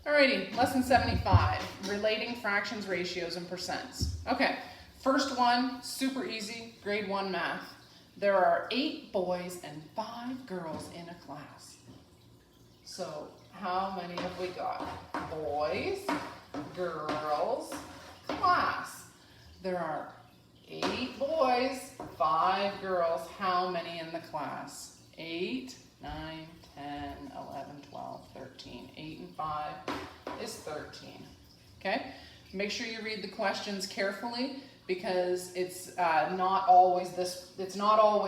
Alrighty, lesson 75, relating fractions, ratios, and percents. Okay, first one, super easy, grade 1 math. There are 8 boys and 5 girls in a class. So how many have we got? Boys, girls, class. There are 8 boys, 5 girls. How many in the class? 8, 9, 10, 11, 12, 13. 8 and 5 is 13. Okay? Make sure you read the questions carefully because it's not always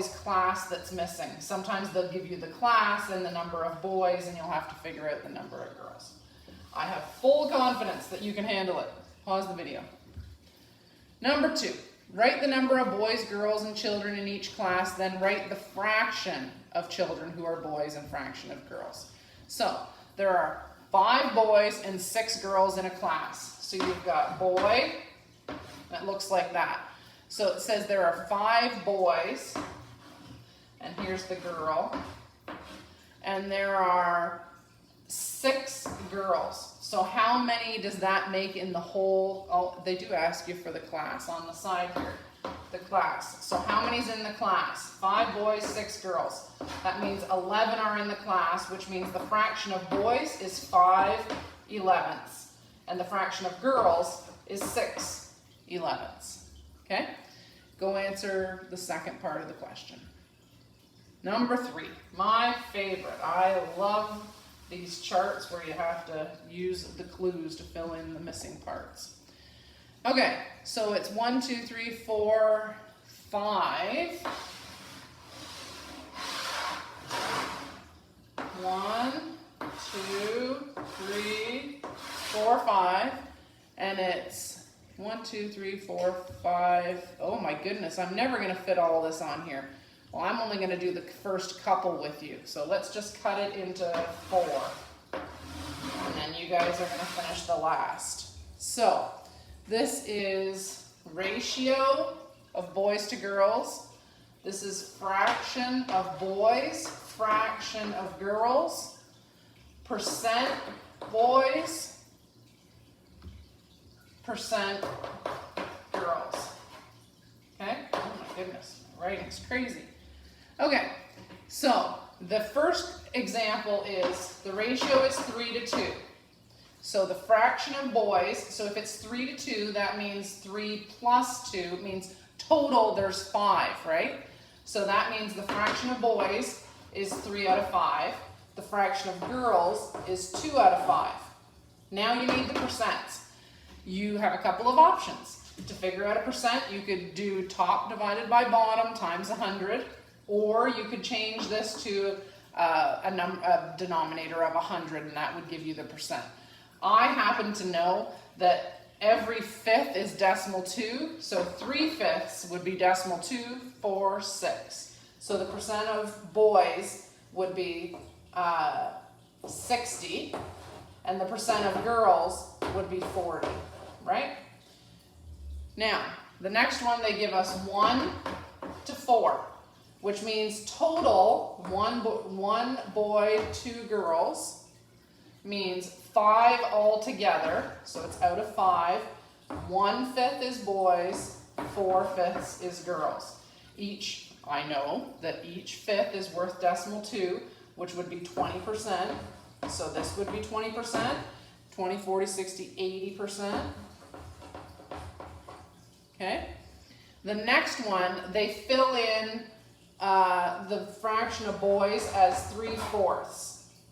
class that's missing. Sometimes they'll give you the class and the number of boys and you'll have to figure out the number of girls. I have full confidence that you can handle it. Pause the video. Number 2. Write the number of boys, girls, and children in each class, then write the fraction of children who are boys and fraction of girls. So, there are 5 boys and 6 girls in a class. So you've got boy, that looks like that. So it says there are 5 boys, and here's the girl, and there are 6 girls. So how many does that make in the whole? Oh, they do ask you for the class on the side here. The class. So how many's in the class? 5 boys, 6 girls. That means 11 are in the class, which means the fraction of boys is 5/11ths. And the fraction of girls is 6/11ths. Okay? Go answer the second part of the question. Number 3, my favorite. I love these charts where you have to use the clues to fill in the missing parts. Okay, so it's 1, 2, 3, 4, 5. 1, 2, 3, 4, 5. And it's 1, 2, 3, 4, 5. Oh my goodness, I'm never going to fit all this on here. Well, I'm only going to do the first couple with you. So let's just cut it into 4. And then you guys are going to finish the last. So this is ratio of boys to girls. This is fraction of boys, fraction of girls, percent boys, percent girls. Okay? Oh my goodness, my writing's crazy. Okay, so the first example is the ratio is 3 to 2. So the fraction of boys, so if it's 3 to 2, that means 3 plus 2 means total there's 5, right? So that means the fraction of boys is 3 out of 5. The fraction of girls is 2 out of 5. Now you need the percents. You have a couple of options. To figure out a percent, you could do top divided by bottom times 100, or you could change this to a denominator of 100, and that would give you the percent. I happen to know that every fifth is decimal 2, so 3/5 would be decimal 2, 4, 6. So the percent of boys would be 60, and the percent of girls would be 40, right? Now, the next one, they give us 1 to 4, which means total, one boy, 2 girls, means 5 altogether, so it's out of 5. 1/5 is boys, 4/5 is girls. I know that each fifth is worth decimal 2, which would be 20%. So this would be 20%, 20, 40, 60, 80%. Okay? The next one, they fill in the fraction of boys as 3/4,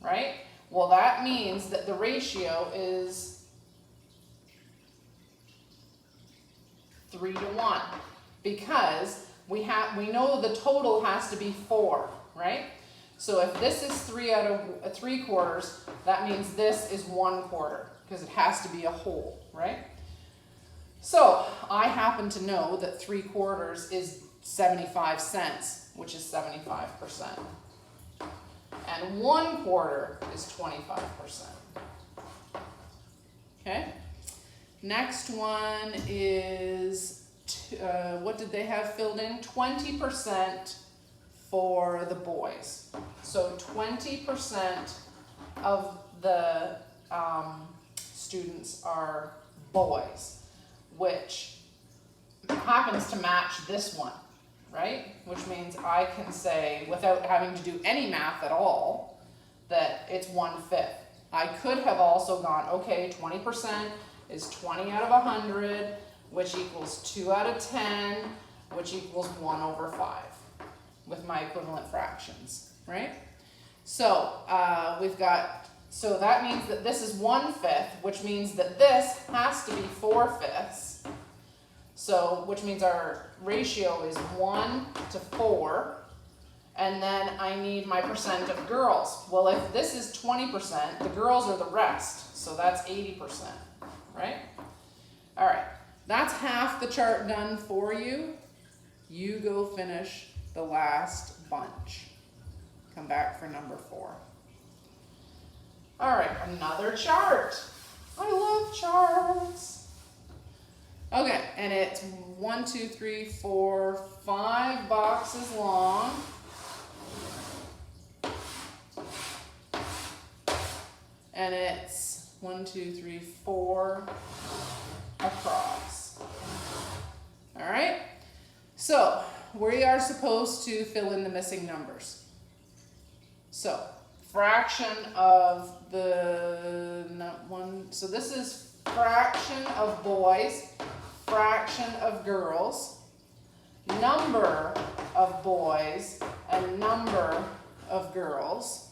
right? Well, that means that the ratio is 3 to 1 because we know the total has to be 4, right? So if this is 3 out of 3/4, that means this is 1/4 because it has to be a whole, right? So I happen to know that 3/4 is 75 cents, which is 75%. And 1/4 is 25%. Okay? Next one is, what did they have filled in? 20% for the boys. So 20% of the students are boys, which happens to match this one, right? Which means I can say, without having to do any math at all, that it's 1/5. I could have also gone, okay, 20% is 20 out of 100, which equals 2 out of 10, which equals 1/5 with my equivalent fractions, right? So so that means that this is 1/5, which means that this has to be 4/5. So, which means our ratio is 1 to 4. And then I need my percent of girls. Well, if this is 20%, the girls are the rest. So that's 80%, right? All right, that's half the chart done for you. You go finish the last bunch. Come back for number 4. All right, another chart. I love charts. Okay, and it's 1, 2, 3, 4, 5 boxes long. And it's 1, 2, 3, 4 across. All right, so we are supposed to fill in the missing numbers. So fraction of the one, so this is fraction of boys, fraction of girls, number of boys, and number of girls.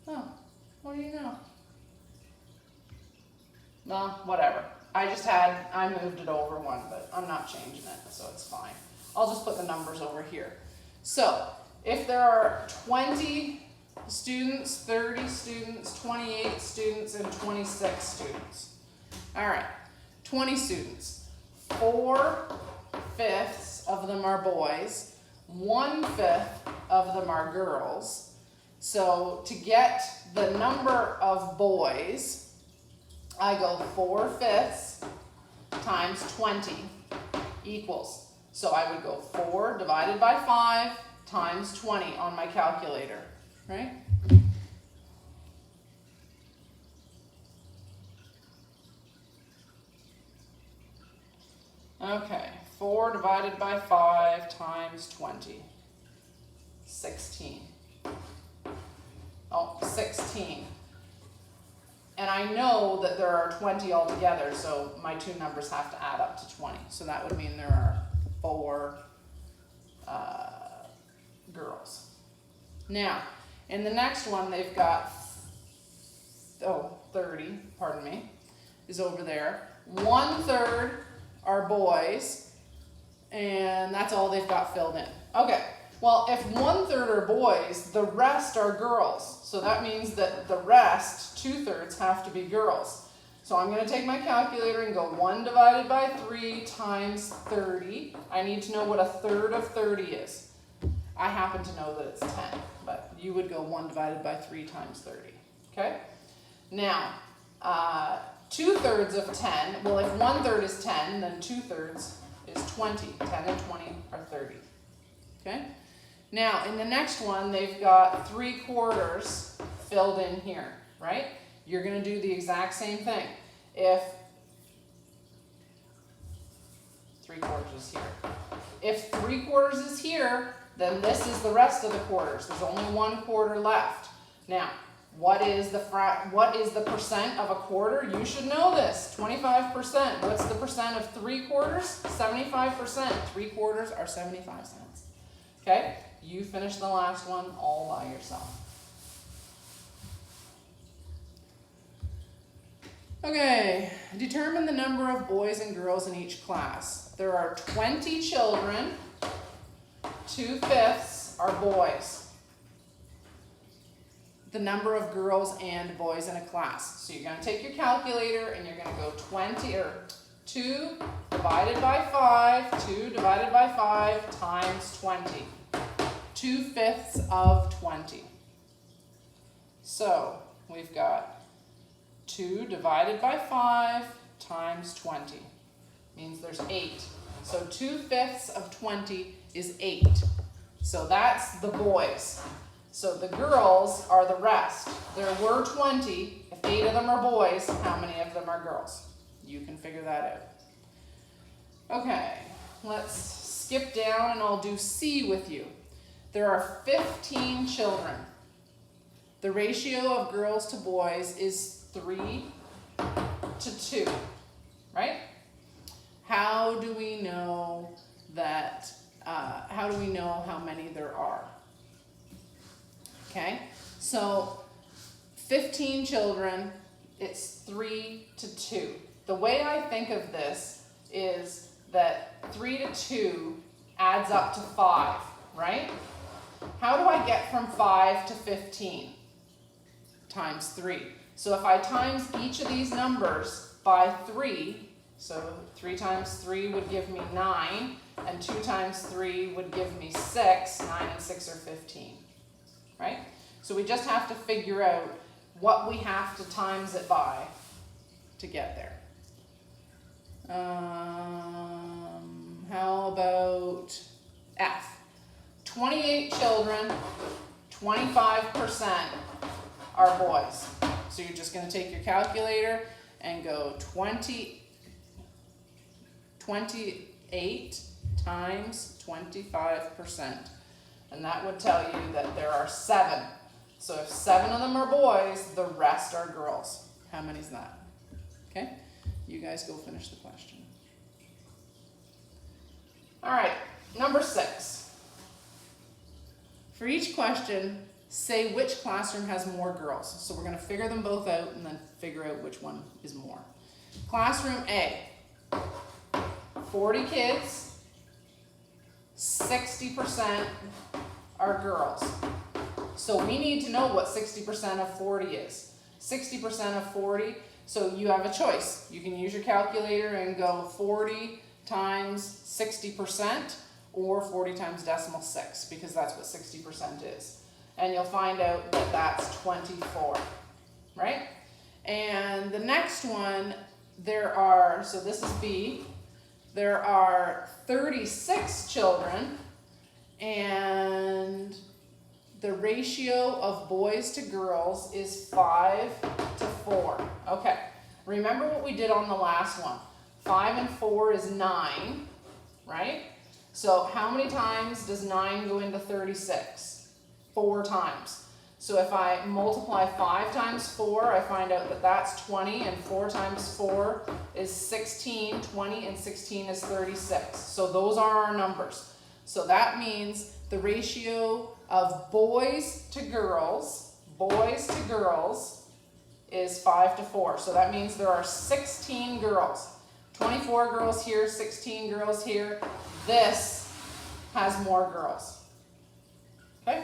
Oh, what do you know? Well, whatever. I moved it over one, but I'm not changing it, so it's fine. I'll just put the numbers over here. So, if there are 20 students, 30 students, 28 students, and 26 students. All right, 20 students. 4/5 of them are boys. 1/5 of them are girls. So to get the number of boys, I go 4/5 times 20 equals. So I would go 4 divided by 5 times 20 on my calculator, right? Okay, 4 divided by 5 times 20, 16. Oh, 16. And I know that there are 20 altogether, so my two numbers have to add up to 20. So that would mean there are 4 girls. Now, in the next one, they've got, 30, pardon me, is over there. 1/3 are boys, and that's all they've got filled in. Okay, well, if 1/3 are boys, the rest are girls. So that means that the rest, 2/3, have to be girls. So I'm going to take my calculator and go 1 divided by 3 times 30. I need to know what 1/3 of 30 is. I happen to know that it's 10, but you would go 1 divided by 3 times 30, okay? Now, 2/3 of 10, well, if 1/3 is 10, then 2/3 is 20. 10 and 20 are 30, okay? Now, in the next one, they've got 3/4 filled in here, right? You're going to do the exact same thing. If 3/4 is here. If 3/4 is here, then this is the rest of the quarters. There's only 1/4 left. Now, what is the percent of a quarter? You should know this. 25%. What's the percent of 3/4? 75%. 3/4 are 75 cents. Okay? You finish the last one all by yourself. Okay, determine the number of boys and girls in each class. There are 20 children, 2/5 are boys. The number of girls and boys in a class. So you're going to take your calculator and you're going to go 2 divided by 5, 2 divided by 5 times 20. 2/5 of 20. So we've got 2 divided by 5 times 20. Means there's 8. So 2/5 of 20 is 8. So that's the boys. So the girls are the rest. There were 20. If 8 of them are boys, how many of them are girls? You can figure that out. Okay, let's skip down and I'll do C with you. There are 15 children. The ratio of girls to boys is 3 to 2, right? How do we know that, how do we know how many there are? Okay, so 15 children, it's 3 to 2. The way I think of this is that 3 to 2 adds up to 5, right? How do I get from 5 to 15? Times 3. So if I times each of these numbers by 3, so 3 times 3 would give me 9, and 2 times 3 would give me 6. 9 and 6 are 15, right? So we just have to figure out what we have to times it by to get there. How about F? 28 children, 25% are boys. So you're just going to take your calculator and go 28 times 25%. And that would tell you that there are 7. So if 7 of them are boys, the rest are girls. How many is that? Okay, you guys go finish the question. All right, number 6. For each question, say which classroom has more girls. So we're going to figure them both out and then figure out which one is more. Classroom A, 40 kids, 60% are girls. So we need to know what 60% of 40 is. 60% of 40, so you have a choice. You can use your calculator and go 40 times 60% or 40 times decimal 6, because that's what 60% is. And you'll find out that that's 24, right? And the next one, there are, so this is B, there are 36 children, and the ratio of boys to girls is 5 to 4. Okay, remember what we did on the last one. 5 and 4 is 9, right? So how many times does 9 go into 36? 4 times. So if I multiply 5 times 4, I find out that that's 20, and 4 times 4 is 16. 20 and 16 is 36. So those are our numbers. So that means the ratio of boys to girls is 5 to 4. So that means there are 16 girls. 24 girls here, 16 girls here. This has more girls. Okay?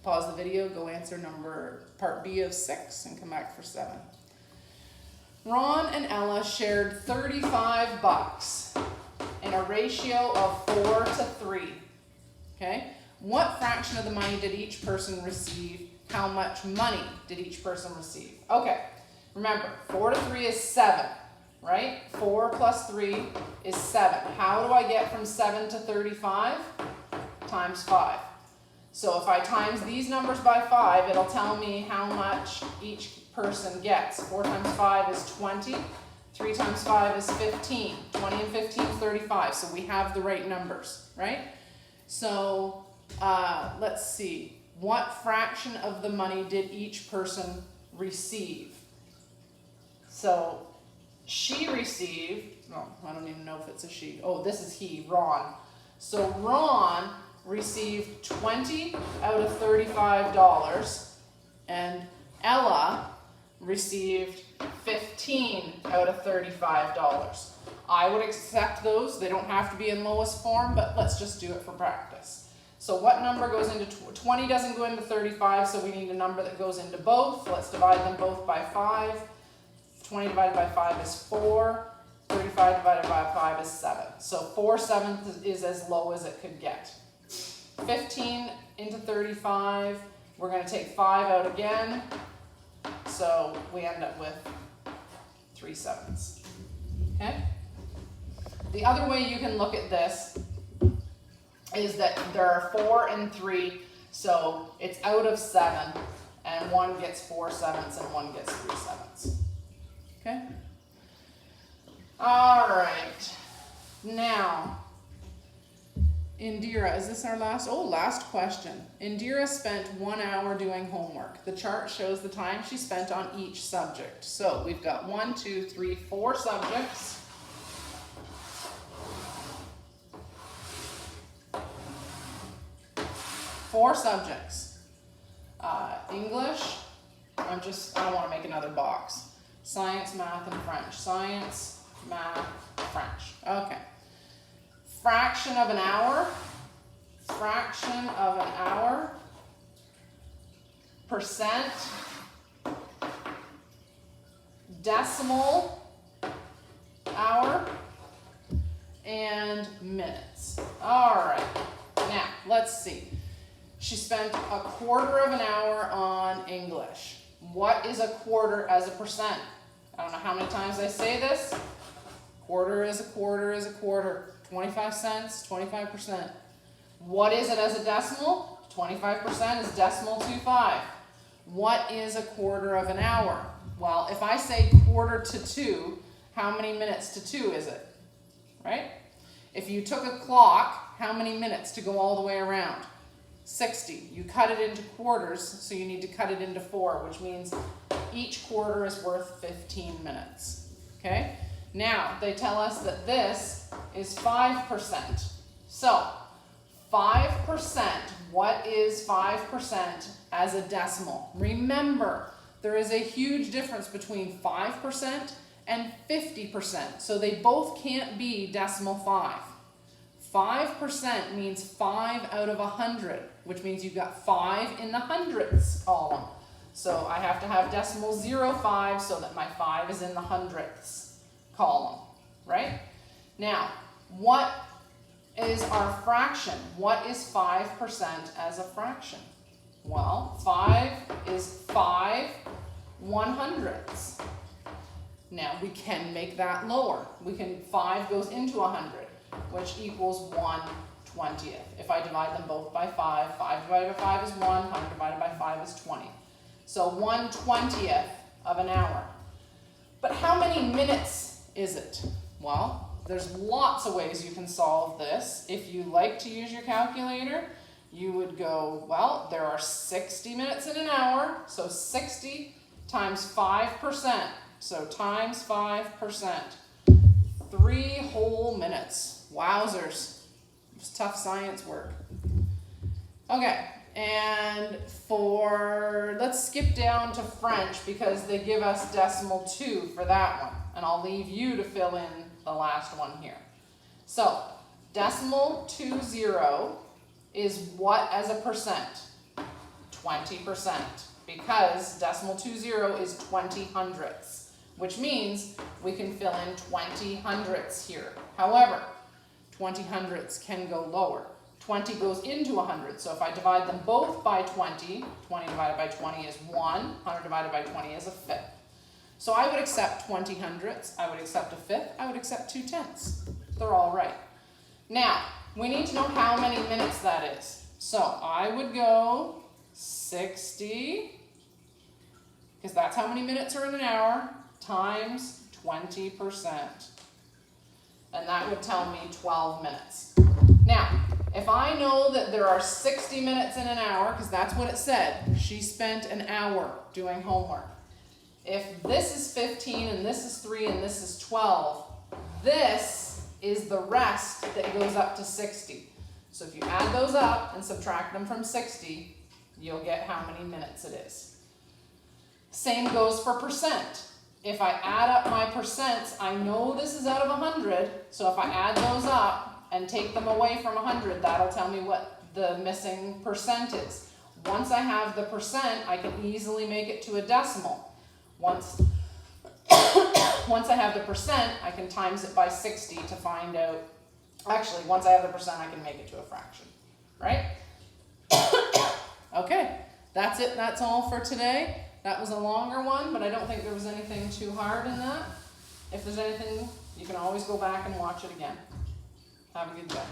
Pause the video, go answer part B of 6 and come back for 7. Ron and Ella shared $35 in a ratio of 4 to 3. Okay? What fraction of the money did each person receive? How much money did each person receive? Okay, remember, 4 to 3 is 7, right? 4 plus 3 is 7. How do I get from 7 to 35? Times 5. So if I times these numbers by 5, it'll tell me how much each person gets. 4 times 5 is 20. 3 times 5 is 15. 20 and 15 is 35. So we have the right numbers, right? So let's see. What fraction of the money did each person receive? So she received, oh, I don't even know if it's a she. Oh, this is he, Ron. So Ron received 20 out of $35, and Ella received 15 out of $35. I would accept those. They don't have to be in lowest form, but let's just do it for practice. So what number goes into 20 doesn't go into 35, so we need a number that goes into both. Let's divide them both by 5. 20 divided by 5 is 4. 35 divided by 5 is 7. So 4/7 is as low as it could get. 15 into 35, we're going to take 5 out again, so we end up with 3/7. Okay? The other way you can look at this is that there are 4 and 3, So it's out of 7, and one gets 4/7 and one gets 3/7. Okay? All right. Now, Indira, is this our last? Oh, last question. Indira spent 1 hour doing homework. The chart shows the time she spent on each subject. So we've got 1, 2, 3, 4 subjects. Four subjects. English, I don't want to make another box. Science, math, and French. Science, math, French. Okay. Fraction of an hour. Fraction of an hour. Percent. Decimal hour. And minutes. All right. Now, let's see. She spent a quarter of an hour on English. What is a quarter as a percent? I don't know how many times I say this. Quarter is a quarter is a quarter. 25 cents, 25%. What is it as a decimal? 25% is decimal 25. What is a quarter of an hour? Well, if I say quarter to 2, how many minutes to 2 is it? Right? If you took a clock, how many minutes to go all the way around? 60. You cut it into quarters, so you need to cut it into 4, which means each quarter is worth 15 minutes. Okay? Now, they tell us that this is 5%. So, 5%, what is 5% as a decimal? Remember, there is a huge difference between 5% and 50%, so they both can't be decimal 5. 5% means 5 out of 100, which means you've got 5 in the hundredths column. So I have to have decimal 0.5 so that my 5 is in the hundredths column, right? Now, what is our fraction? What is 5% as a fraction? Well, 5 is 5 100ths. Now, we can make that lower. 5 goes into 100. Which equals 1/20th. If I divide them both by 5, 5 divided by 5 is 1, 100 divided by 5 is 20. So 1/20th of an hour. But how many minutes is it? Well, there's lots of ways you can solve this. If you like to use your calculator, you would go, well, there are 60 minutes in an hour, so 60 times 5%. So times 5%. 3 whole minutes. Wowzers. It's tough science work. Okay, and let's skip down to French because they give us decimal 2 for that one. And I'll leave you to fill in the last one here. So, decimal 20 is what as a percent? 20%. Because decimal 20 is 20 hundredths, which means we can fill in 20 hundredths here. However, 20 hundredths can go lower. 20 goes into 100, so if I divide them both by 20, 20 divided by 20 is 1, 100 divided by 20 is a fifth. So I would accept 20 hundredths, I would accept a fifth, I would accept 2/10. They're all right. Now, we need to know how many minutes that is. So I would go 60, because that's how many minutes are in an hour, times 20%. And that would tell me 12 minutes. Now, if I know that there are 60 minutes in an hour, because that's what it said, she spent an hour doing homework. If this is 15 and this is 3 and this is 12, this is the rest that goes up to 60. So if you add those up and subtract them from 60, you'll get how many minutes it is. Same goes for percent. If I add up my percents, I know this is out of 100, so if I add those up and take them away from 100, that'll tell me what the missing percent is. Once I have the percent, I can easily make it to a decimal. Once I have the percent, I can times it by 60 to find out. Actually, once I have the percent, I can make it to a fraction, right? Okay, that's it. That's all for today. That was a longer one, but I don't think there was anything too hard in that. If there's anything, you can always go back and watch it again. Have a good day.